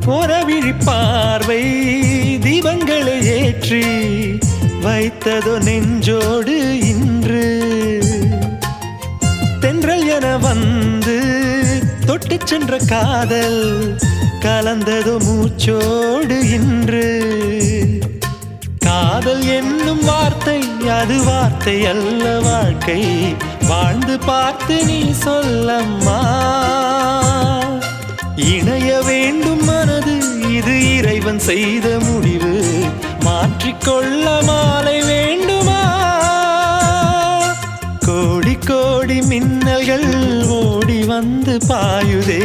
ஒரவிழி பார்வை தீபங்களை ஏற்றி வைத்ததோ நெஞ்சோடு இன்று. தென்றல் என வந்து தொட்டு சென்ற காதல் கலந்ததோ மூச்சோடு இன்று. காதல் என்னும் வார்த்தை அது வார்த்தை அல்ல வாழ்க்கை. வாழ்ந்து பார்த்து நீ சொல்லம்மா. இணைய வேண்டும் மனது இது இறைவன் செய்த முடிவு. மாற்றிக்கொள்ள மாலை வேண்டுமா? கோடி கோடி மின்னல்கள் ஓடி வந்து பாயுதே